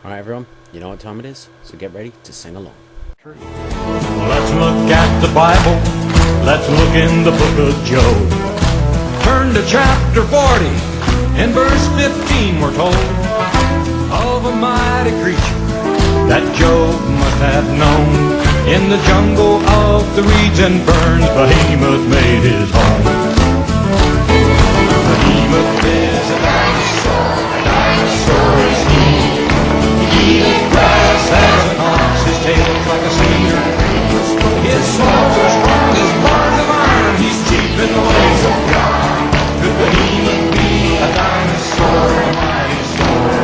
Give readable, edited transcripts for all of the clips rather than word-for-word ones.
Alright everyone, you know what time it is, so get ready to sing along. Let's look at the Bible, let's look in the book of Job. Turn to chapter 40, in verse 15 we're told of a mighty creature that Job must have known. In the jungle of the reeds and ferns, Behemoth made his home. Behemoth is a dinosaur is he. He eats grass as an ox, his tail's like a cedar. His smalls are strong as bars of iron, he's cheap in the ways of God. Could Behemoth be a dinosaur, a mighty store?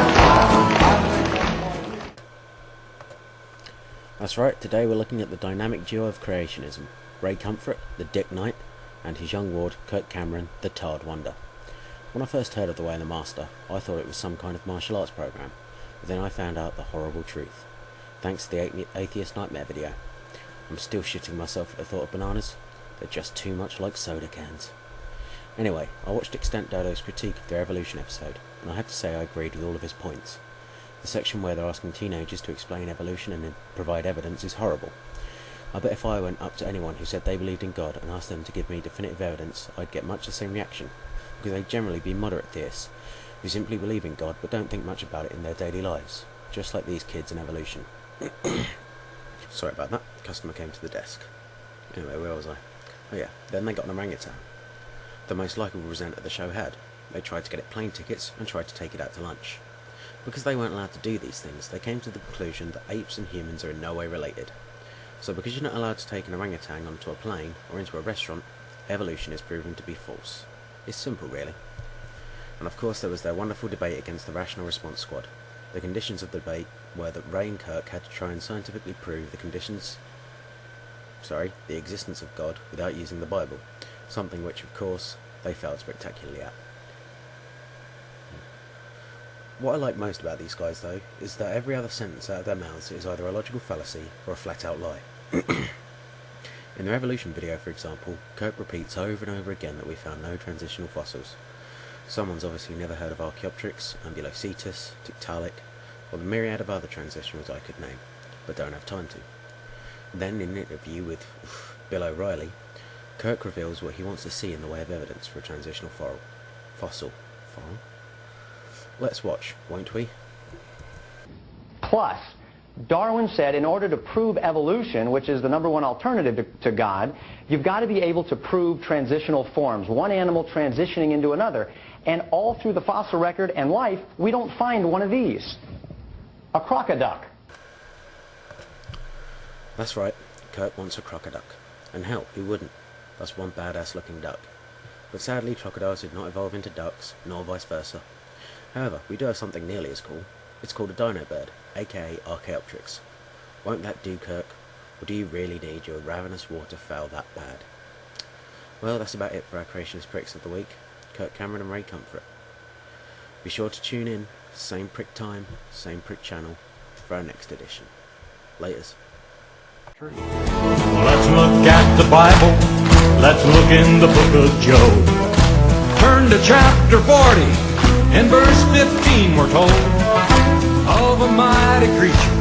That's right, today we're looking at the dynamic duo of creationism, Ray Comfort, the Dick Knight, and his young ward, Kirk Cameron, the Tard Wonder. When I first heard of The Way and the Master, I thought it was some kind of martial arts program, but then I found out the horrible truth. Thanks to the Atheist Nightmare video. I'm still shitting myself at the thought of bananas. They're just too much like soda cans. Anyway, I watched Extant Dodo's critique of their evolution episode, and I have to say I agreed with all of his points. The section where they're asking teenagers to explain evolution and provide evidence is horrible. I bet if I went up to anyone who said they believed in God and asked them to give me definitive evidence, I'd get much the same reaction, because they'd generally be moderate theists, who simply believe in God but don't think much about it in their daily lives, just like these kids in evolution. Sorry about that, the customer came to the desk. Anyway, where was I? Oh yeah, then they got an orangutan. The most likeable presenter the show had. They tried to get it plane tickets and tried to take it out to lunch. Because they weren't allowed to do these things, they came to the conclusion that apes and humans are in no way related. So because you're not allowed to take an orangutan onto a plane or into a restaurant, evolution is proven to be false. It's simple, really. And of course there was their wonderful debate against the Rational Response Squad. The conditions of the debate were that Ray and Kirk had to try and scientifically prove the existence of God without using the Bible, something which, of course, they failed spectacularly at. What I like most about these guys, though, is that every other sentence out of their mouths is either a logical fallacy or a flat-out lie. In the evolution video, for example, Kirk repeats over and over again that we found no transitional fossils. Someone's obviously never heard of Archaeopteryx, Ambulocetus, Tiktaalik, or the myriad of other transitionals I could name, but don't have time to. Then, in an interview with Bill O'Reilly, Kirk reveals what he wants to see in the way of evidence for a transitional fossil. Let's watch, won't we? Plus, Darwin said in order to prove evolution, which is the #1 alternative to God, you've got to be able to prove transitional forms, one animal transitioning into another. And all through the fossil record and life, we don't find one of these. A crocoduck. That's right, Kirk wants a crocoduck. And hell, who wouldn't? That's one badass looking duck. But sadly, crocodiles did not evolve into ducks, nor vice versa. However, we do have something nearly as cool. It's called a dino bird, aka Archaeopteryx. Won't that do, Kirk? Or do you really need your ravenous waterfowl that bad? Well, that's about it for our Creationist Pricks of the week. Kirk Cameron and Ray Comfort. Be sure to tune in, same prick time, same prick channel, for our next edition. Laters. Let's look at the Bible, let's look in the book of Job. Turn to chapter 40, in verse 15 we're told of a mighty creature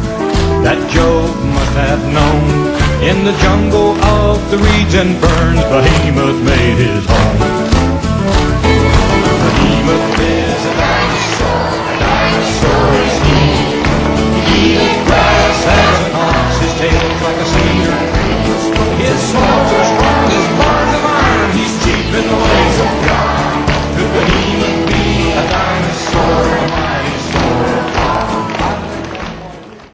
that Job must have known. In the jungle of the reeds and ferns, Behemoth made his home. Behemoth